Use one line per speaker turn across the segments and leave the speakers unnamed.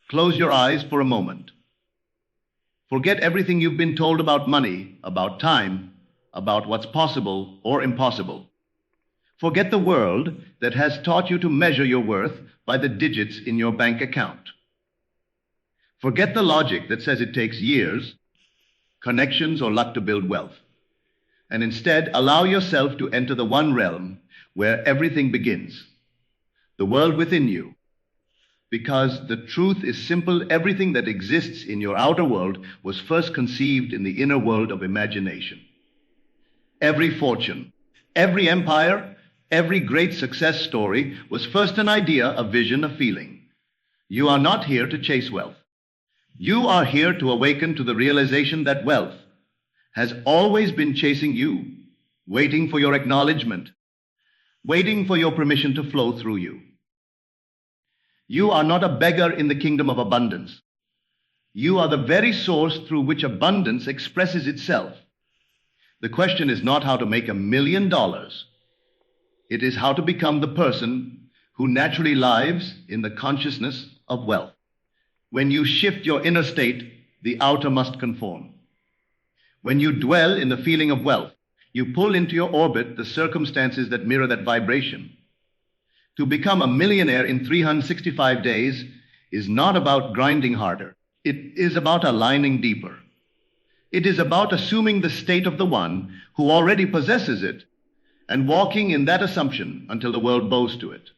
Close your eyes for a moment. Forget everything you've been told about money, about time, about what's possible or impossible. Forget the world that has taught you to measure your worth by the digits in your bank account. Forget the logic that says it takes years, connections, or luck to build wealth. And instead, allow yourself to enter the one realm where everything begins, the world within you. Because the truth is simple, everything that exists in your outer world was first conceived in the inner world of imagination. Every fortune, every empire, every great success story was first an idea, a vision, a feeling. You are not here to chase wealth. You are here to awaken to the realization that wealth has always been chasing you, waiting for your acknowledgement, waiting for your permission to flow through you. You are not a beggar in the kingdom of abundance. You are the very source through which abundance expresses itself. The question is not how to make $1 million. It is how to become the person who naturally lives in the consciousness of wealth. When you shift your inner state, the outer must conform. When you dwell in the feeling of wealth, you pull into your orbit the circumstances that mirror that vibration. To become a millionaire in 365 days is not about grinding harder. It is about aligning deeper. It is about assuming the state of the one who already possesses it and walking in that assumption until the world bows to it.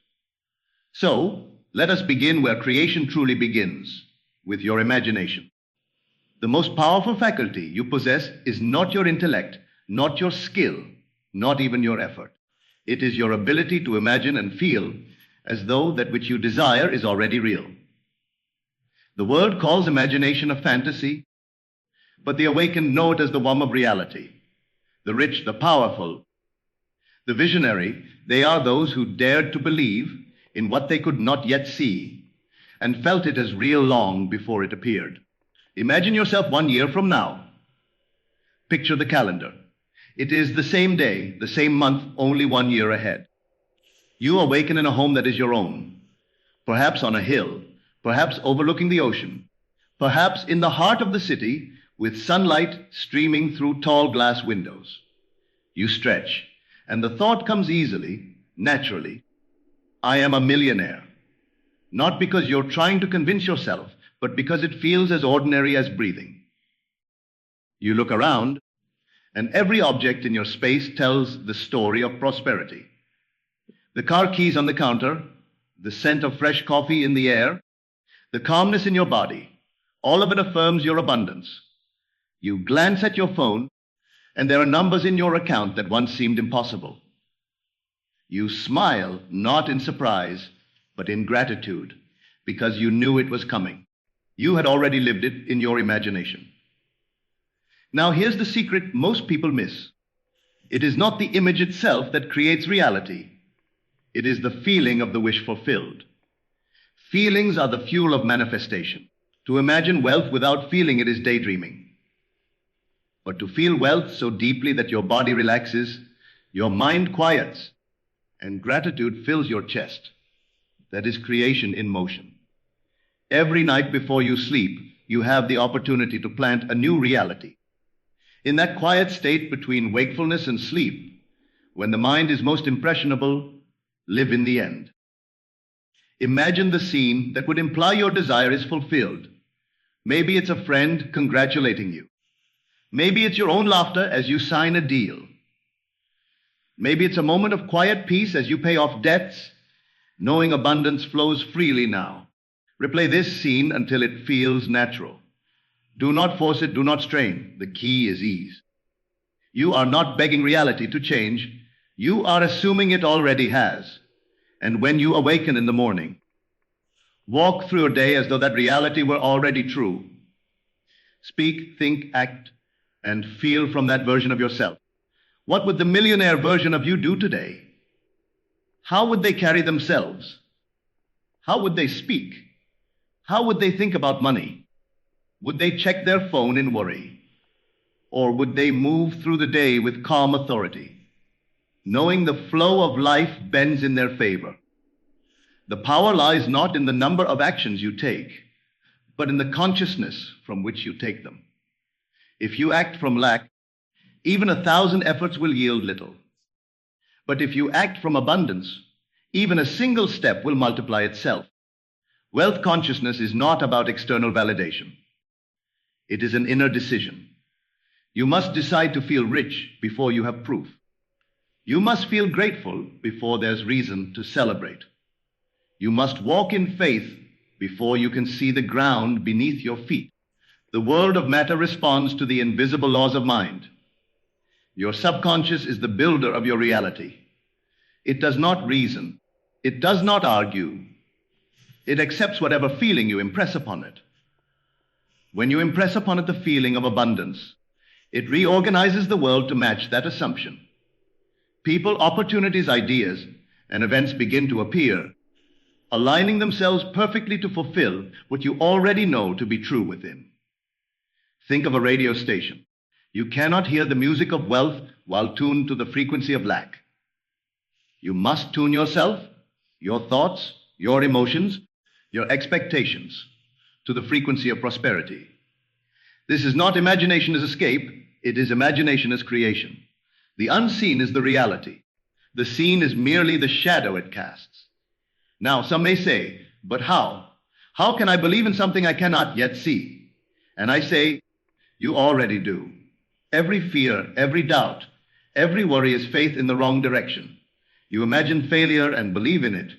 So, let us begin where creation truly begins, with your imagination. The most powerful faculty you possess is not your intellect, not your skill, not even your effort. It is your ability to imagine and feel as though that which you desire is already real. The world calls imagination a fantasy, but the awakened know it as the womb of reality. The rich, the powerful, the visionary, they are those who dared to believe in what they could not yet see and felt it as real long before it appeared. Imagine yourself 1 year from now. Picture the calendar. It is the same day, the same month, only 1 year ahead. You awaken in a home that is your own, perhaps on a hill, perhaps overlooking the ocean, perhaps in the heart of the city with sunlight streaming through tall glass windows. You stretch, and the thought comes easily, naturally, I am a millionaire. Not because you're trying to convince yourself, but because it feels as ordinary as breathing. You look around, and every object in your space tells the story of prosperity. The car keys on the counter, the scent of fresh coffee in the air, the calmness in your body, all of it affirms your abundance. You glance at your phone, and there are numbers in your account that once seemed impossible. You smile, not in surprise, but in gratitude, because you knew it was coming. You had already lived it in your imagination. Now here's the secret most people miss. It is not the image itself that creates reality. It is the feeling of the wish fulfilled. Feelings are the fuel of manifestation. To imagine wealth without feeling it is daydreaming. But to feel wealth so deeply that your body relaxes, your mind quiets, and gratitude fills your chest, that is creation in motion. Every night before you sleep, you have the opportunity to plant a new reality. In that quiet state between wakefulness and sleep, when the mind is most impressionable, live in the end. Imagine the scene that would imply your desire is fulfilled. Maybe it's a friend congratulating you. Maybe it's your own laughter as you sign a deal. Maybe it's a moment of quiet peace as you pay off debts, knowing abundance flows freely now. Replay this scene until it feels natural. Do not force it, do not strain. The key is ease. You are not begging reality to change. You are assuming it already has. And when you awaken in the morning, walk through your day as though that reality were already true. Speak, think, act, and feel from that version of yourself. What would the millionaire version of you do today? How would they carry themselves? How would they speak? How would they think about money? Would they check their phone in worry? Or would they move through the day with calm authority, knowing the flow of life bends in their favor? The power lies not in the number of actions you take, but in the consciousness from which you take them. If you act from lack, even 1,000 efforts will yield little. But if you act from abundance, even a single step will multiply itself. Wealth consciousness is not about external validation. It is an inner decision. You must decide to feel rich before you have proof. You must feel grateful before there's reason to celebrate. You must walk in faith before you can see the ground beneath your feet. The world of matter responds to the invisible laws of mind. Your subconscious is the builder of your reality. It does not reason. It does not argue. It accepts whatever feeling you impress upon it. When you impress upon it the feeling of abundance, it reorganizes the world to match that assumption. People, opportunities, ideas, and events begin to appear, aligning themselves perfectly to fulfill what you already know to be true within. Think of a radio station. You cannot hear the music of wealth while tuned to the frequency of lack. You must tune yourself, your thoughts, your emotions, your expectations to the frequency of prosperity. This is not imagination as escape, it is imagination as creation. The unseen is the reality. The seen is merely the shadow it casts. Now, some may say, but how? How can I believe in something I cannot yet see? And I say, you already do. Every fear, every doubt, every worry is faith in the wrong direction. You imagine failure and believe in it.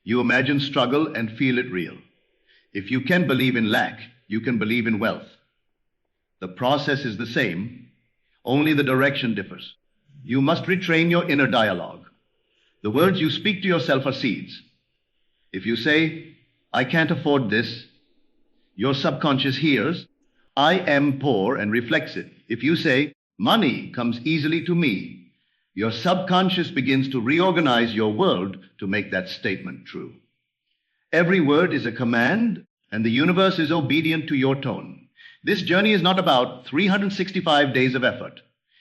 You imagine struggle and feel it real. If you can believe in lack, you can believe in wealth. The process is the same, only the direction differs. You must retrain your inner dialogue. The words you speak to yourself are seeds. If you say, I can't afford this, your subconscious hears, I am poor, and reflects it. If you say, money comes easily to me, your subconscious begins to reorganize your world to make that statement true. Every word is a command, and the universe is obedient to your tone. This journey is not about 365 days of effort.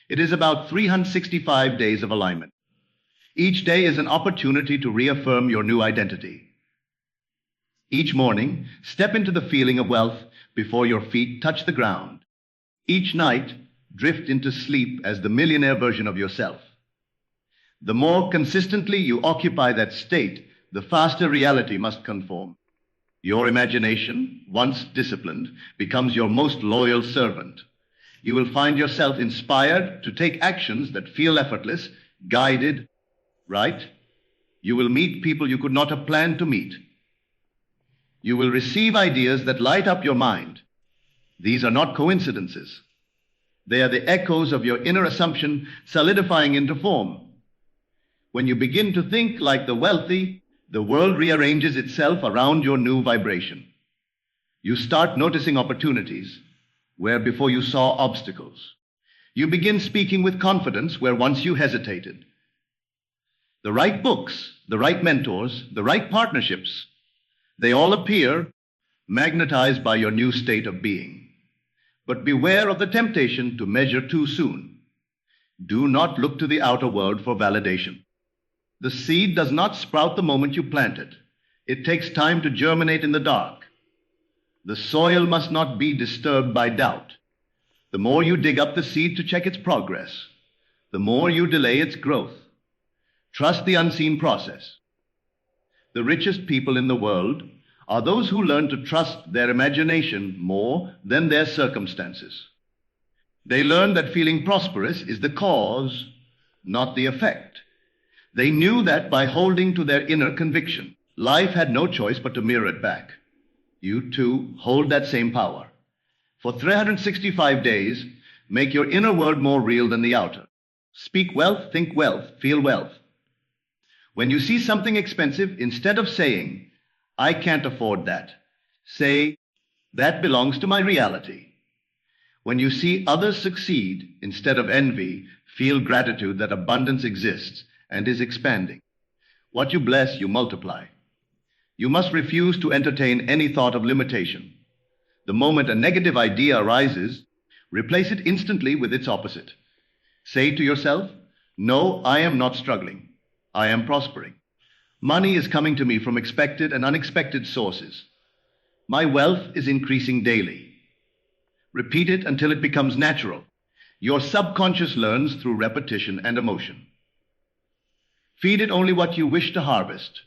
It is about 365 days of alignment. Each day is an opportunity to reaffirm your new identity. Each morning, step into the feeling of wealth before your feet touch the ground. Each night, drift into sleep as the millionaire version of yourself. The more consistently you occupy that state, the faster reality must conform. Your imagination, once disciplined, becomes your most loyal servant. You will find yourself inspired to take actions that feel effortless, guided, right? You will meet people you could not have planned to meet. You will receive ideas that light up your mind. These are not coincidences. They are the echoes of your inner assumption solidifying into form. When you begin to think like the wealthy, the world rearranges itself around your new vibration. You start noticing opportunities where before you saw obstacles. You begin speaking with confidence where once you hesitated. The right books, the right mentors, the right partnerships, they all appear magnetized by your new state of being. But beware of the temptation to measure too soon. Do not look to the outer world for validation. The seed does not sprout the moment you plant it. It takes time to germinate in the dark. The soil must not be disturbed by doubt. The more you dig up the seed to check its progress, the more you delay its growth. Trust the unseen process. The richest people in the world are those who learn to trust their imagination more than their circumstances. They learn that feeling prosperous is the cause, not the effect. They knew that by holding to their inner conviction, life had no choice but to mirror it back. You too hold that same power. For 365 days, make your inner world more real than the outer. Speak wealth, think wealth, feel wealth. When you see something expensive, instead of saying, I can't afford that, say, that belongs to my reality. When you see others succeed, instead of envy, feel gratitude that abundance exists and is expanding. What you bless, you multiply. You must refuse to entertain any thought of limitation. The moment a negative idea arises, replace it instantly with its opposite. Say to yourself, no, I am not struggling. I am prospering. Money is coming to me from expected and unexpected sources. My wealth is increasing daily. Repeat it until it becomes natural. Your subconscious learns through repetition and emotion. Feed it only what you wish to harvest.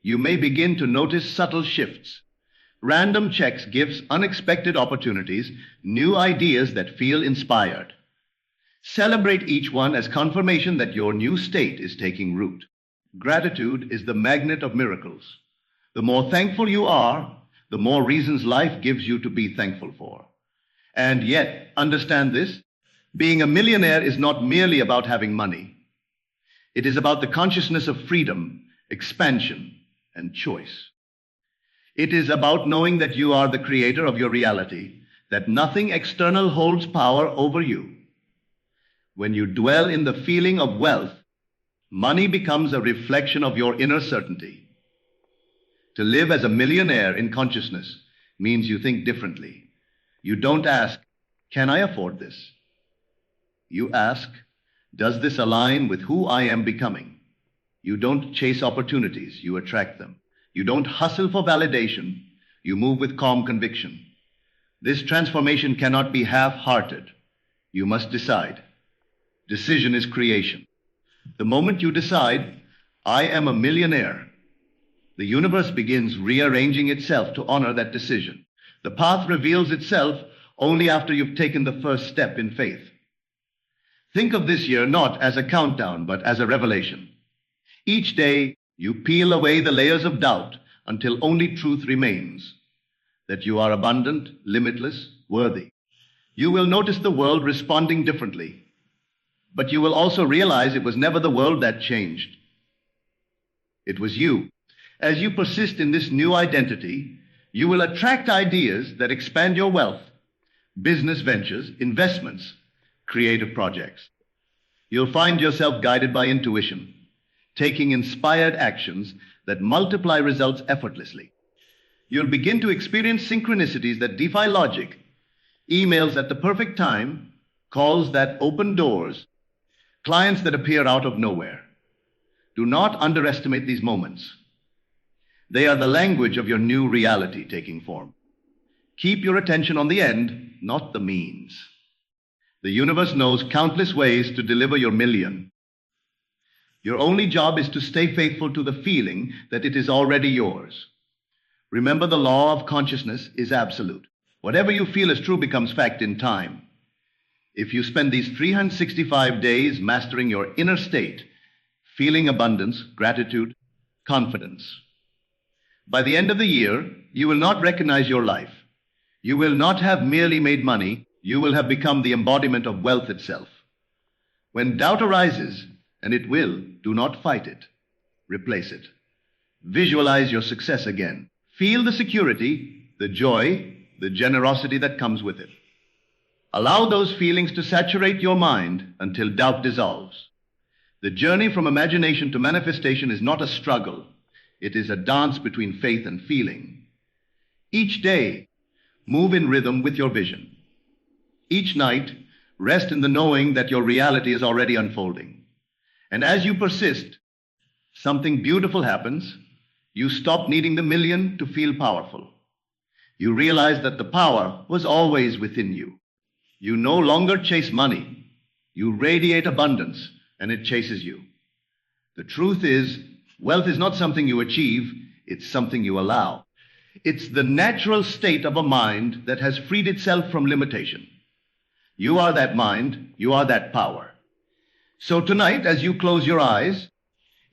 You may begin to notice subtle shifts. Random checks gives unexpected opportunities, new ideas that feel inspired. Celebrate each one as confirmation that your new state is taking root. Gratitude is the magnet of miracles. The more thankful you are, the more reasons life gives you to be thankful for. And yet, understand this, being a millionaire is not merely about having money. It is about the consciousness of freedom, expansion, and choice. It is about knowing that you are the creator of your reality, that nothing external holds power over you. When you dwell in the feeling of wealth, money becomes a reflection of your inner certainty. To live as a millionaire in consciousness means you think differently. You don't ask, can I afford this? You ask, does this align with who I am becoming? You don't chase opportunities, you attract them. You don't hustle for validation, you move with calm conviction. This transformation cannot be half-hearted. You must decide. Decision is creation. The moment you decide, I am a millionaire, the universe begins rearranging itself to honor that decision. The path reveals itself only after you've taken the first step in faith. Think of this year not as a countdown, but as a revelation. Each day, you peel away the layers of doubt until only truth remains, that you are abundant, limitless, worthy. You will notice the world responding differently, but you will also realize it was never the world that changed. It was you. As you persist in this new identity, you will attract ideas that expand your wealth, business ventures, investments, creative projects. You'll find yourself guided by intuition, taking inspired actions that multiply results effortlessly. You'll begin to experience synchronicities that defy logic, emails at the perfect time, calls that open doors, clients that appear out of nowhere. Do not underestimate these moments. They are the language of your new reality taking form. Keep your attention on the end, not the means. The universe knows countless ways to deliver your million. Your only job is to stay faithful to the feeling that it is already yours. Remember, the law of consciousness is absolute. Whatever you feel is true becomes fact in time. If you spend these 365 days mastering your inner state, feeling abundance, gratitude, confidence, by the end of the year, you will not recognize your life. You will not have merely made money, you will have become the embodiment of wealth itself. When doubt arises, and it will, do not fight it. Replace it. Visualize your success again. Feel the security, the joy, the generosity that comes with it. Allow those feelings to saturate your mind until doubt dissolves. The journey from imagination to manifestation is not a struggle. It is a dance between faith and feeling. Each day, move in rhythm with your vision. Each night, rest in the knowing that your reality is already unfolding. And as you persist, something beautiful happens. You stop needing the million to feel powerful. You realize that the power was always within you. You no longer chase money. You radiate abundance, and it chases you. The truth is, wealth is not something you achieve, it's something you allow. It's the natural state of a mind that has freed itself from limitation. You are that mind, you are that power. So tonight, as you close your eyes,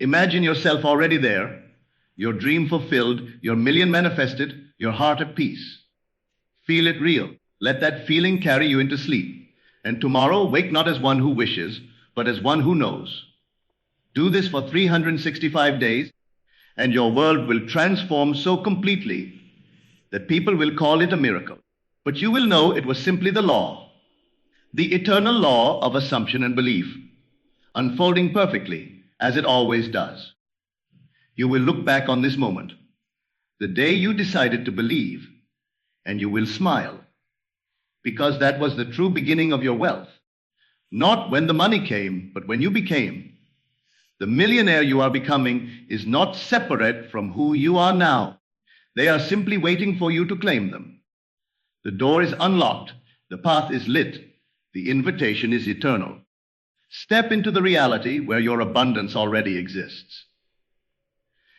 imagine yourself already there, your dream fulfilled, your million manifested, your heart at peace. Feel it real. Let that feeling carry you into sleep. And tomorrow, wake not as one who wishes, but as one who knows. Do this for 365 days, and your world will transform so completely that people will call it a miracle. But you will know it was simply the law, the eternal law of assumption and belief, unfolding perfectly as it always does. You will look back on this moment, the day you decided to believe, and you will smile, because that was the true beginning of your wealth. Not when the money came, but when you became. The millionaire you are becoming is not separate from who you are now. They are simply waiting for you to claim them. The door is unlocked, the path is lit, the invitation is eternal. Step into the reality where your abundance already exists.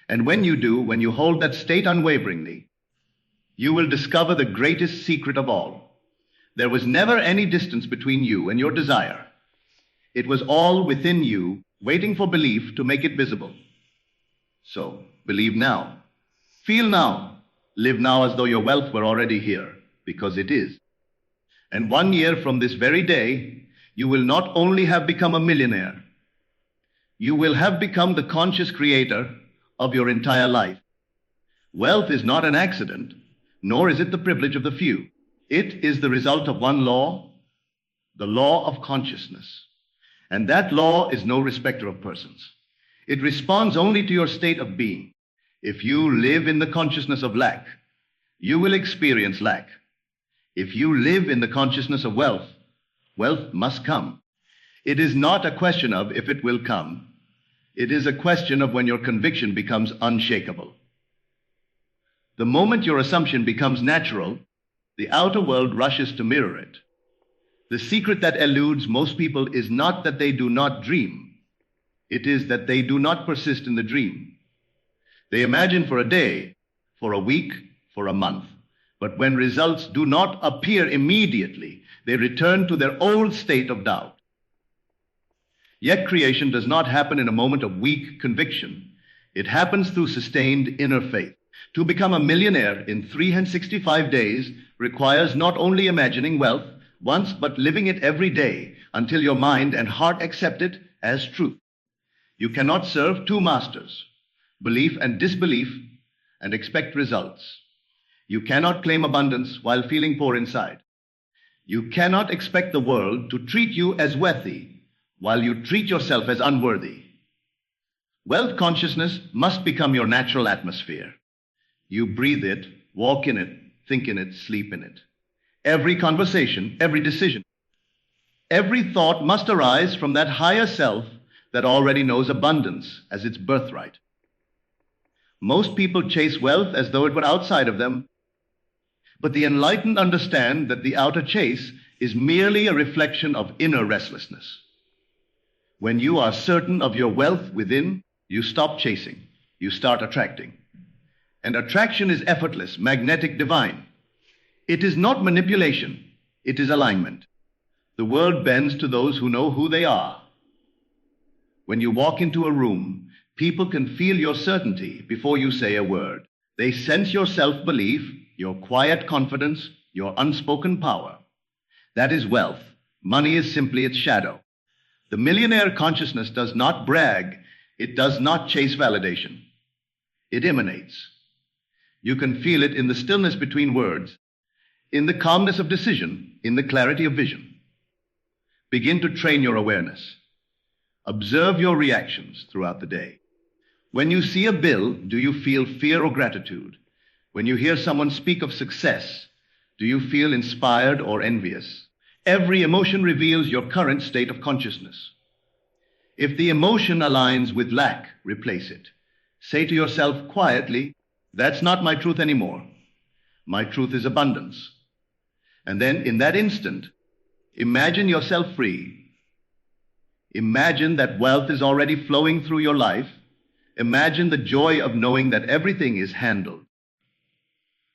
And when you do, when you hold that state unwaveringly, you will discover the greatest secret of all. There was never any distance between you and your desire. It was all within you, waiting for belief to make it visible. So, believe now. Feel now. Live now as though your wealth were already here, because it is. And 1 year from this very day, you will not only have become a millionaire, you will have become the conscious creator of your entire life. Wealth is not an accident, nor is it the privilege of the few. It is the result of one law, the law of consciousness. And that law is no respecter of persons. It responds only to your state of being. If you live in the consciousness of lack, you will experience lack. If you live in the consciousness of wealth, wealth must come. It is not a question of if it will come. It is a question of when your conviction becomes unshakable. The moment your assumption becomes natural, the outer world rushes to mirror it. The secret that eludes most people is not that they do not dream. It is that they do not persist in the dream. They imagine for a day, for a week, for a month. But when results do not appear immediately, they return to their old state of doubt. Yet creation does not happen in a moment of weak conviction. It happens through sustained inner faith. To become a millionaire in 365 days requires not only imagining wealth once, but living it every day until your mind and heart accept it as truth. You cannot serve two masters, belief and disbelief, and expect results. You cannot claim abundance while feeling poor inside. You cannot expect the world to treat you as worthy while you treat yourself as unworthy. Wealth consciousness must become your natural atmosphere. You breathe it, walk in it, think in it, sleep in it. Every conversation, every decision, every thought must arise from that higher self that already knows abundance as its birthright. Most people chase wealth as though it were outside of them, but the enlightened understand that the outer chase is merely a reflection of inner restlessness. When you are certain of your wealth within, you stop chasing, you start attracting. And attraction is effortless, magnetic, divine. It is not manipulation, it is alignment. The world bends to those who know who they are. When you walk into a room, people can feel your certainty before you say a word. They sense your self-belief, your quiet confidence, your unspoken power. That is wealth. Money is simply its shadow. The millionaire consciousness does not brag. It does not chase validation. It emanates. You can feel it in the stillness between words, in the calmness of decision, in the clarity of vision. Begin to train your awareness. Observe your reactions throughout the day. When you see a bill, do you feel fear or gratitude? When you hear someone speak of success, do you feel inspired or envious? Every emotion reveals your current state of consciousness. If the emotion aligns with lack, replace it. Say to yourself quietly, "That's not my truth anymore. My truth is abundance." And then in that instant, imagine yourself free. Imagine that wealth is already flowing through your life. Imagine the joy of knowing that everything is handled.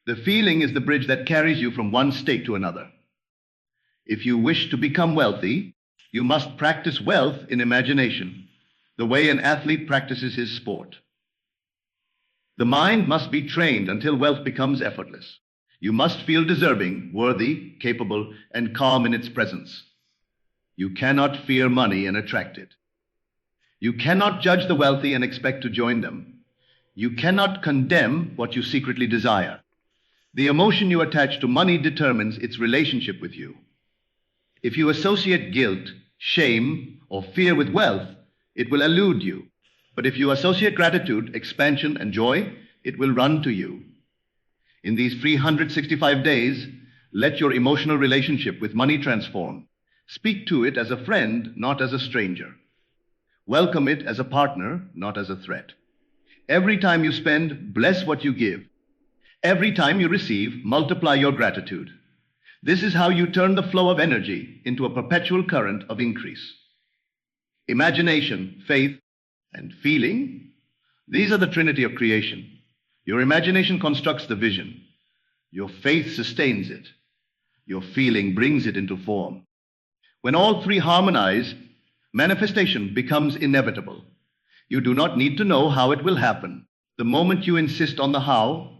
The feeling is the bridge that carries you from one state to another. If you wish to become wealthy, you must practice wealth in imagination, the way an athlete practices his sport. The mind must be trained until wealth becomes effortless. You must feel deserving, worthy, capable, and calm in its presence. You cannot fear money and attract it. You cannot judge the wealthy and expect to join them. You cannot condemn what you secretly desire. The emotion you attach to money determines its relationship with you. If you associate guilt, shame, or fear with wealth, it will elude you. But if you associate gratitude, expansion, and joy, it will run to you. In these 365 days, let your emotional relationship with money transform. Speak to it as a friend, not as a stranger. Welcome it as a partner, not as a threat. Every time you spend, bless what you give. Every time you receive, multiply your gratitude. This is how you turn the flow of energy into a perpetual current of increase. Imagination, faith, and feeling, these are the trinity of creation. Your imagination constructs the vision. Your faith sustains it. Your feeling brings it into form. When all three harmonize, manifestation becomes inevitable. You do not need to know how it will happen. The moment you insist on the how,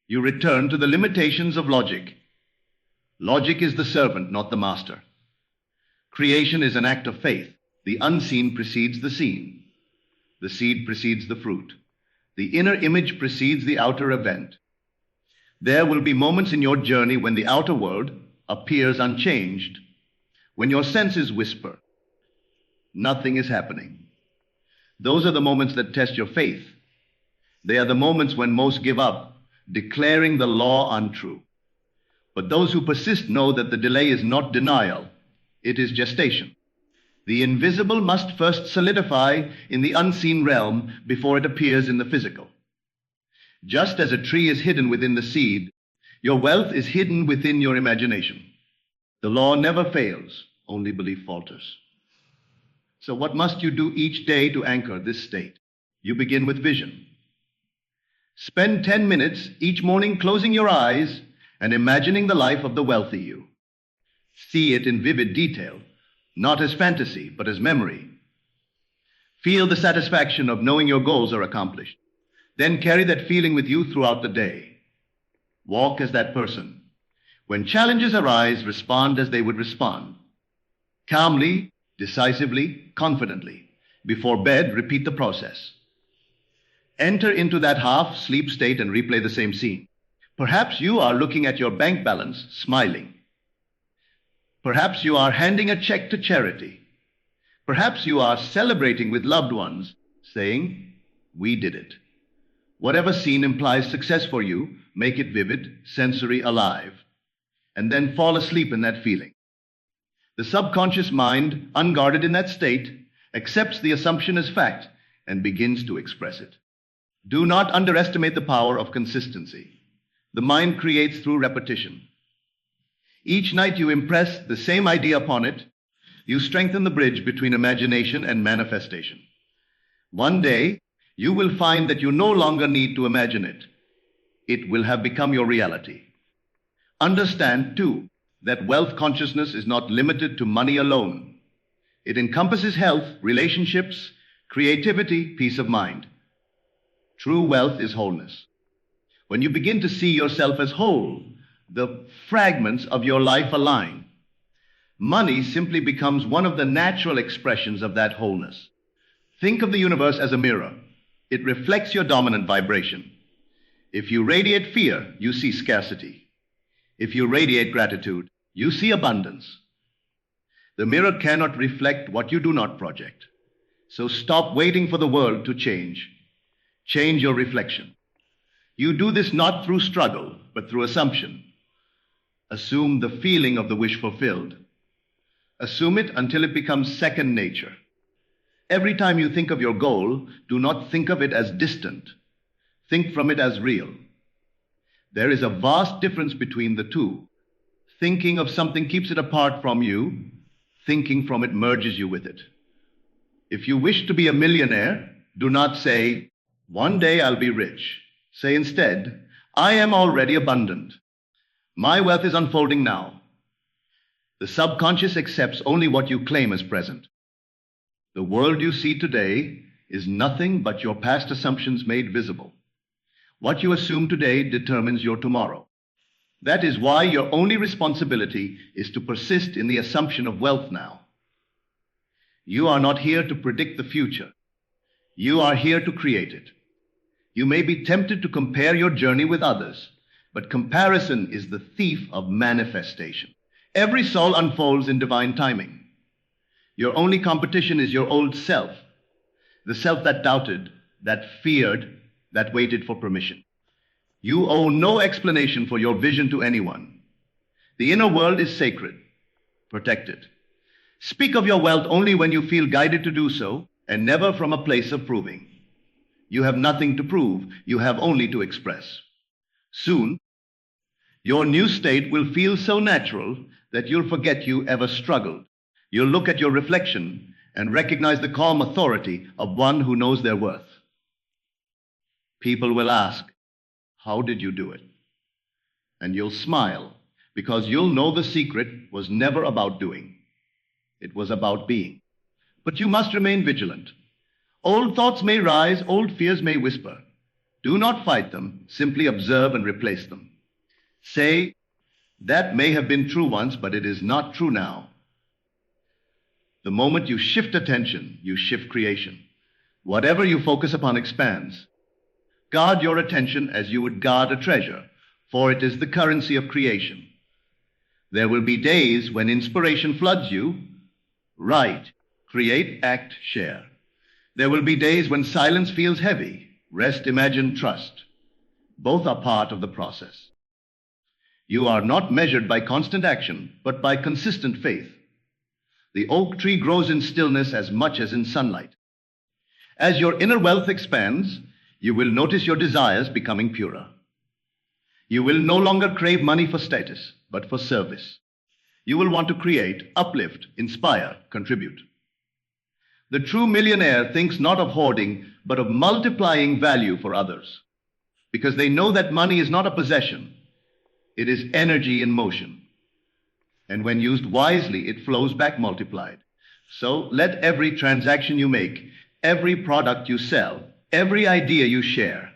you return to the limitations of logic. Logic is the servant, not the master. Creation is an act of faith. The unseen precedes the seen. The seed precedes the fruit. The inner image precedes the outer event. There will be moments in your journey when the outer world appears unchanged, when your senses whisper, nothing is happening. Those are the moments that test your faith. They are the moments when most give up, declaring the law untrue. But those who persist know that the delay is not denial, it is gestation. The invisible must first solidify in the unseen realm before it appears in the physical. Just as a tree is hidden within the seed, your wealth is hidden within your imagination. The law never fails, only belief falters. So what must you do each day to anchor this state? You begin with vision. Spend 10 minutes each morning closing your eyes and imagining the life of the wealthy you. See it in vivid detail, not as fantasy, but as memory. Feel the satisfaction of knowing your goals are accomplished. Then carry that feeling with you throughout the day. Walk as that person. When challenges arise, respond as they would respond. Calmly, decisively, confidently. Before bed, repeat the process. Enter into that half-sleep state and replay the same scene. Perhaps you are looking at your bank balance, smiling. Perhaps you are handing a check to charity. Perhaps you are celebrating with loved ones, saying, "We did it." Whatever scene implies success for you, make it vivid, sensory, alive, and then fall asleep in that feeling. The subconscious mind, unguarded in that state, accepts the assumption as fact and begins to express it. Do not underestimate the power of consistency. The mind creates through repetition. Each night you impress the same idea upon it, you strengthen the bridge between imagination and manifestation. One day, you will find that you no longer need to imagine it. It will have become your reality. Understand, too, that wealth consciousness is not limited to money alone. It encompasses health, relationships, creativity, peace of mind. True wealth is wholeness. When you begin to see yourself as whole, the fragments of your life align. Money simply becomes one of the natural expressions of that wholeness. Think of the universe as a mirror. It reflects your dominant vibration. If you radiate fear, you see scarcity. If you radiate gratitude, you see abundance. The mirror cannot reflect what you do not project. So stop waiting for the world to change. Change your reflection. You do this not through struggle, but through assumption. Assume the feeling of the wish fulfilled. Assume it until it becomes second nature. Every time you think of your goal, do not think of it as distant. Think from it as real. There is a vast difference between the two. Thinking of something keeps it apart from you. Thinking from it merges you with it. If you wish to be a millionaire, do not say, "One day I'll be rich." Say instead, "I am already abundant. My wealth is unfolding now." The subconscious accepts only what you claim as present. The world you see today is nothing but your past assumptions made visible. What you assume today determines your tomorrow. That is why your only responsibility is to persist in the assumption of wealth now. You are not here to predict the future. You are here to create it. You may be tempted to compare your journey with others, but comparison is the thief of manifestation. Every soul unfolds in divine timing. Your only competition is your old self, the self that doubted, that feared, that waited for permission. You owe no explanation for your vision to anyone. The inner world is sacred. Protect it. Speak of your wealth only when you feel guided to do so, and never from a place of proving. You have nothing to prove. You have only to express. Soon, your new state will feel so natural that you'll forget you ever struggled. You'll look at your reflection and recognize the calm authority of one who knows their worth. People will ask, "How did you do it?" And you'll smile, because you'll know the secret was never about doing. It was about being. But you must remain vigilant. Old thoughts may rise, old fears may whisper. Do not fight them, simply observe and replace them. Say, "That may have been true once, but it is not true now." The moment you shift attention, you shift creation. Whatever you focus upon expands. Guard your attention as you would guard a treasure, for it is the currency of creation. There will be days when inspiration floods you. Write, create, act, share. There will be days when silence feels heavy. Rest, imagine, trust. Both are part of the process. You are not measured by constant action, but by consistent faith. The oak tree grows in stillness as much as in sunlight. As your inner wealth expands, you will notice your desires becoming purer. You will no longer crave money for status, but for service. You will want to create, uplift, inspire, contribute. The true millionaire thinks not of hoarding, but of multiplying value for others, because they know that money is not a possession. It is energy in motion. And when used wisely, it flows back multiplied. So let every transaction you make, every product you sell, every idea you share,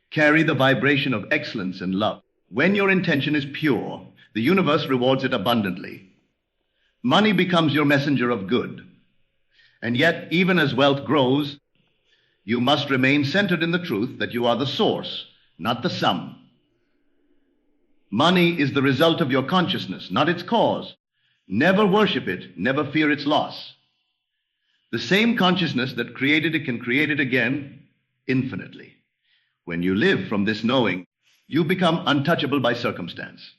carry the vibration of excellence and love. When your intention is pure, the universe rewards it abundantly. Money becomes your messenger of good. And yet, even as wealth grows, you must remain centered in the truth that you are the source, not the sum. Money is the result of your consciousness, not its cause. Never worship it, never fear its loss. The same consciousness that created it can create it again infinitely. When you live from this knowing, you become untouchable by circumstance.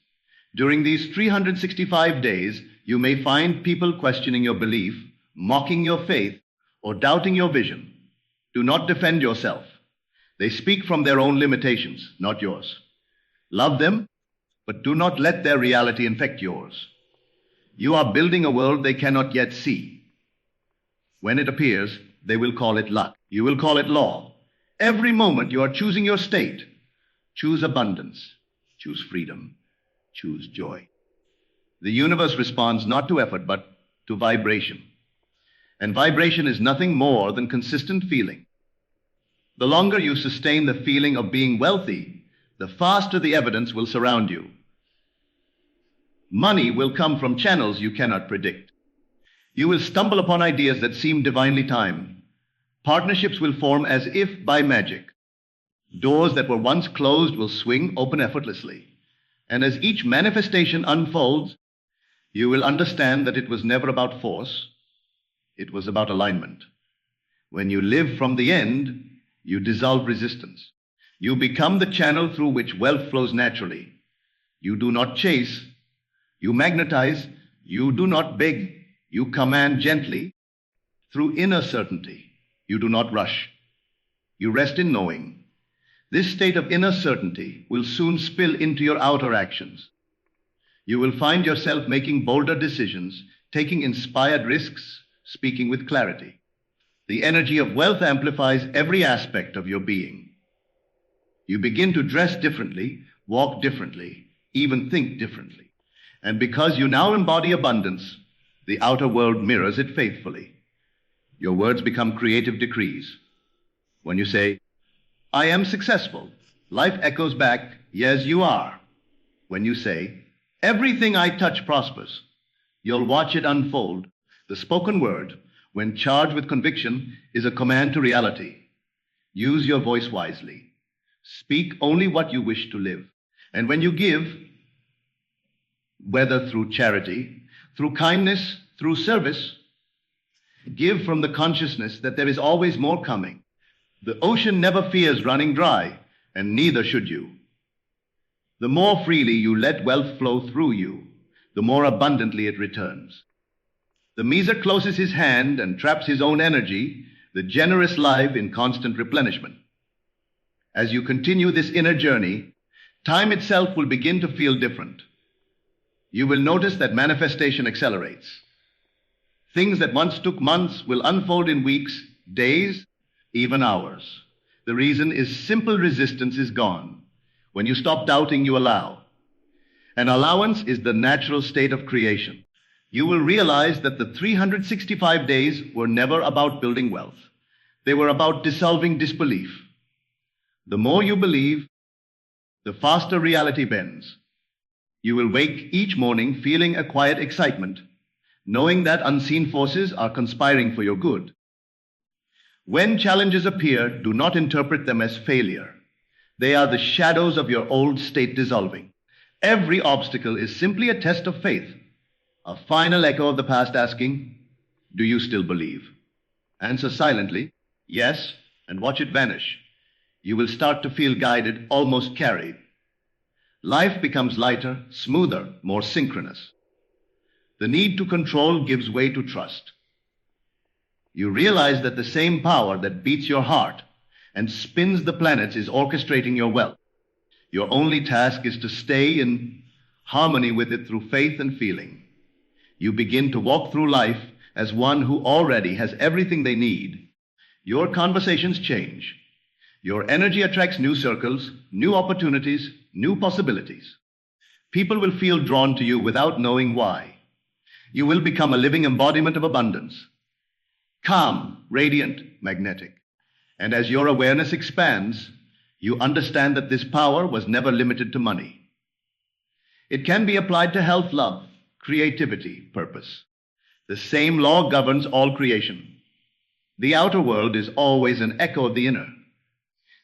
During these 365 days, you may find people questioning your belief, mocking your faith, or doubting your vision. Do not defend yourself. They speak from their own limitations, not yours. Love them, but do not let their reality infect yours. You are building a world they cannot yet see. When it appears, they will call it luck. You will call it law. Every moment you are choosing your state. Choose abundance. Choose freedom. Choose joy. The universe responds not to effort, but to vibration. And vibration is nothing more than consistent feeling. The longer you sustain the feeling of being wealthy, the faster the evidence will surround you. Money will come from channels you cannot predict. You will stumble upon ideas that seem divinely timed. Partnerships will form as if by magic. Doors that were once closed will swing open effortlessly. And as each manifestation unfolds, you will understand that it was never about force. It was about alignment. When you live from the end, you dissolve resistance. You become the channel through which wealth flows naturally. You do not chase. You magnetize. You do not beg. You command gently. Through inner certainty, you do not rush. You rest in knowing. This state of inner certainty will soon spill into your outer actions. You will find yourself making bolder decisions, taking inspired risks, speaking with clarity. The energy of wealth amplifies every aspect of your being. You begin to dress differently, walk differently, even think differently. And because you now embody abundance, the outer world mirrors it faithfully. Your words become creative decrees. When you say, "I am successful," life echoes back, "Yes, you are." When you say, "Everything I touch prospers," you'll watch it unfold. The spoken word, when charged with conviction, is a command to reality. Use your voice wisely. Speak only what you wish to live. And when you give, whether through charity, through kindness, through service, give from the consciousness that there is always more coming. The ocean never fears running dry, and neither should you. The more freely you let wealth flow through you, the more abundantly it returns. The miser closes his hand and traps his own energy, the generous live in constant replenishment. As you continue this inner journey, Time itself will begin to feel different. You will notice that manifestation accelerates. Things that once took months will unfold in weeks, days, even hours. The reason is simple: resistance is gone. When you stop doubting, you allow. An allowance is the natural state of creation. You will realize that the 365 days were never about building wealth. They were about dissolving disbelief. The more you believe, the faster reality bends. You will wake each morning feeling a quiet excitement, knowing that unseen forces are conspiring for your good. When challenges appear, do not interpret them as failure. They are the shadows of your old state dissolving. Every obstacle is simply a test of faith, a final echo of the past asking, do you still believe? Answer silently, yes, and watch it vanish. You will start to feel guided, almost carried. Life becomes lighter, smoother, more synchronous. The need to control gives way to trust. You realize that the same power that beats your heart and spins the planets is orchestrating your wealth. Your only task is to stay in harmony with it through faith and feeling. You begin to walk through life as one who already has everything they need. Your conversations change. Your energy attracts new circles, new opportunities, new possibilities. People will feel drawn to you without knowing why. You will become a living embodiment of abundance. Calm, radiant, magnetic. And as your awareness expands, you understand that this power was never limited to money. It can be applied to health, love, creativity, purpose. The same law governs all creation. The outer world is always an echo of the inner.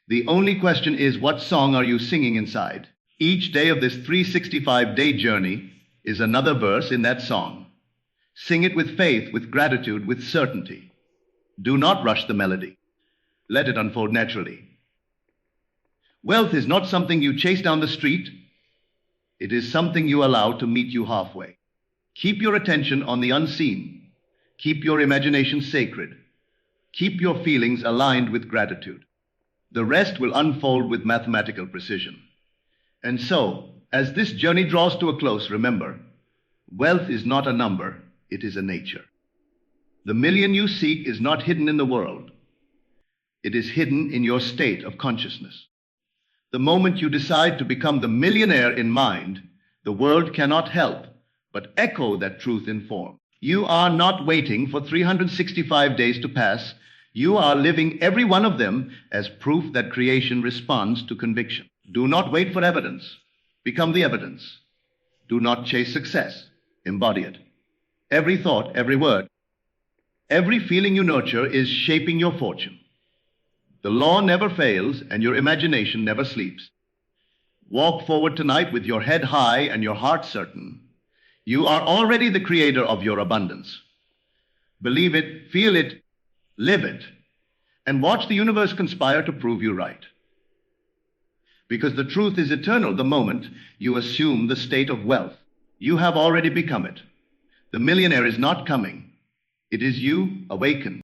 The only question is, what song are you singing inside? Each day of this 365-day journey is another verse in that song. Sing it with faith, with gratitude, with certainty. Do not rush the melody. Let it unfold naturally. Wealth is not something you chase down the street. It is something you allow to meet you halfway. Keep your attention on the unseen. Keep your imagination sacred. Keep your feelings aligned with gratitude. The rest will unfold with mathematical precision. And so, as this journey draws to a close, remember, wealth is not a number, it is a nature. The million you seek is not hidden in the world. It is hidden in your state of consciousness. The moment you decide to become the millionaire in mind, the world cannot help but echo that truth in form. You are not waiting for 365 days to pass. You are living every one of them as proof that creation responds to conviction. Do not wait for evidence. Become the evidence. Do not chase success. Embody it. Every thought, every word, every feeling you nurture is shaping your fortune. The law never fails and your imagination never sleeps. Walk forward tonight with your head high and your heart certain. You are already the creator of your abundance. Believe it, feel it, live it, and watch the universe conspire to prove you right. Because the truth is eternal the moment you assume the state of wealth. You have already become it. The millionaire is not coming. It is you awakened.